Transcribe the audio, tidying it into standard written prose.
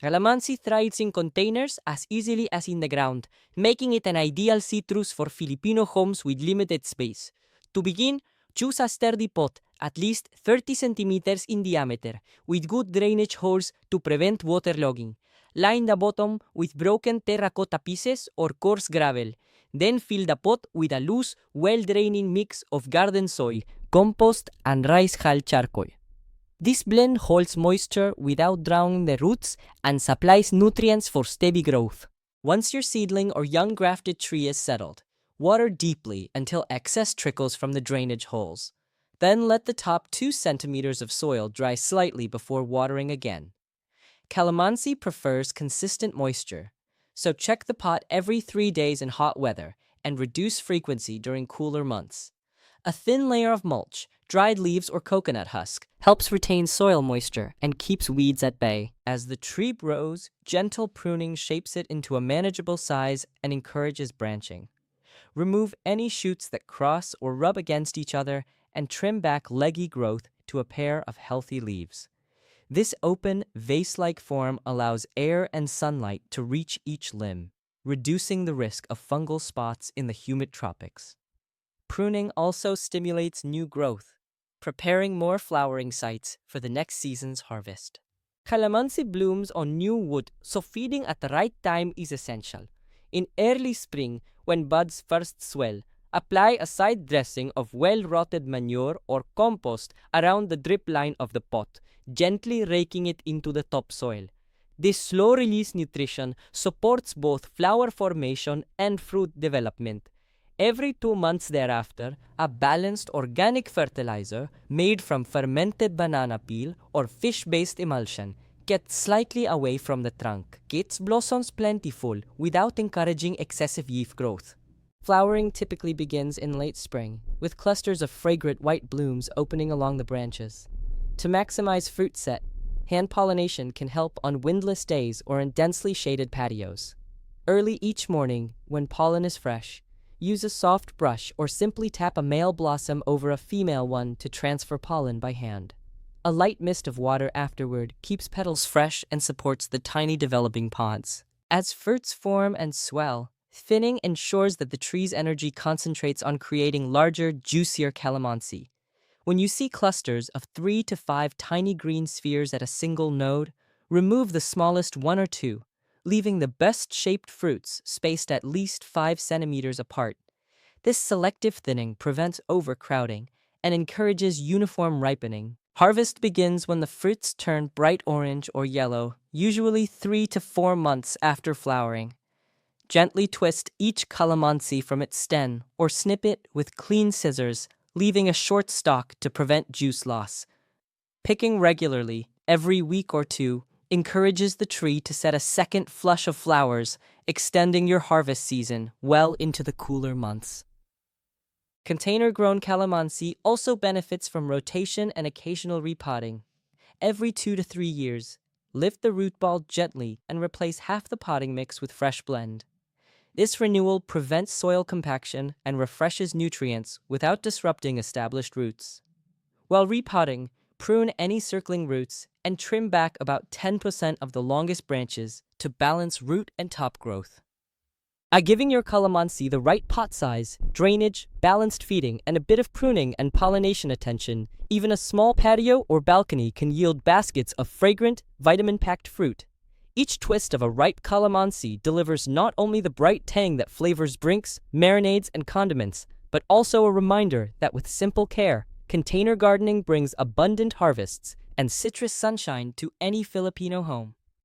Calamansi thrives in containers as easily as in the ground, making it an ideal citrus for Filipino homes with limited space. To begin, choose a sturdy pot, at least 30 centimeters in diameter, with good drainage holes to prevent waterlogging. Line the bottom with broken terracotta pieces or coarse gravel. Then fill the pot with a loose, well-draining mix of garden soil, compost, and rice hull charcoal. This blend holds moisture without drowning the roots and supplies nutrients for steady growth. Once your seedling or young grafted tree is settled, water deeply until excess trickles from the drainage holes. Then let the top 2 centimeters of soil dry slightly before watering again. Calamansi prefers consistent moisture, so check the pot every 3 days in hot weather and reduce frequency during cooler months. A thin layer of mulch, dried leaves or coconut husk, helps retain soil moisture and keeps weeds at bay. As the tree grows, gentle pruning shapes it into a manageable size and encourages branching. Remove any shoots that cross or rub against each other and trim back leggy growth to a pair of healthy leaves. This open, vase-like form allows air and sunlight to reach each limb, reducing the risk of fungal spots in the humid tropics. Pruning also stimulates new growth, preparing more flowering sites for the next season's harvest. Calamansi blooms on new wood, so feeding at the right time is essential. In early spring, when buds first swell, apply a side dressing of well-rotted manure or compost around the drip line of the pot, gently raking it into the topsoil. This slow-release nutrition supports both flower formation and fruit development. Every 2 months thereafter, a balanced organic fertilizer made from fermented banana peel or fish-based emulsion gets slightly away from the trunk. Keeps blossoms plentiful without encouraging excessive leaf growth. Flowering typically begins in late spring, with clusters of fragrant white blooms opening along the branches. To maximize fruit set, hand-pollination can help on windless days or in densely shaded patios. Early each morning, when pollen is fresh, use a soft brush or simply tap a male blossom over a female one to transfer pollen by hand. A light mist of water afterward keeps petals fresh and supports the tiny developing pods. As fruits form and swell, thinning ensures that the tree's energy concentrates on creating larger, juicier calamansi. When you see clusters of 3 to 5 tiny green spheres at a single node, remove the smallest 1 or 2, leaving the best-shaped fruits spaced at least 5 centimeters apart. This selective thinning prevents overcrowding and encourages uniform ripening. Harvest begins when the fruits turn bright orange or yellow, usually 3 to 4 months after flowering. Gently twist each calamansi from its stem or snip it with clean scissors, leaving a short stalk to prevent juice loss. Picking regularly, every week or 2, encourages the tree to set a second flush of flowers, extending your harvest season well into the cooler months. Container-grown calamansi also benefits from rotation and occasional repotting. Every 2 to 3 years, lift the root ball gently and replace half the potting mix with fresh blend. This renewal prevents soil compaction and refreshes nutrients without disrupting established roots. While repotting, prune any circling roots and trim back about 10% of the longest branches to balance root and top growth. Giving your calamansi the right pot size, drainage, balanced feeding, and a bit of pruning and pollination attention, even a small patio or balcony can yield baskets of fragrant, vitamin-packed fruit. Each twist of a ripe calamansi delivers not only the bright tang that flavors drinks, marinades, and condiments, but also a reminder that with simple care, container gardening brings abundant harvests and citrus sunshine to any Filipino home.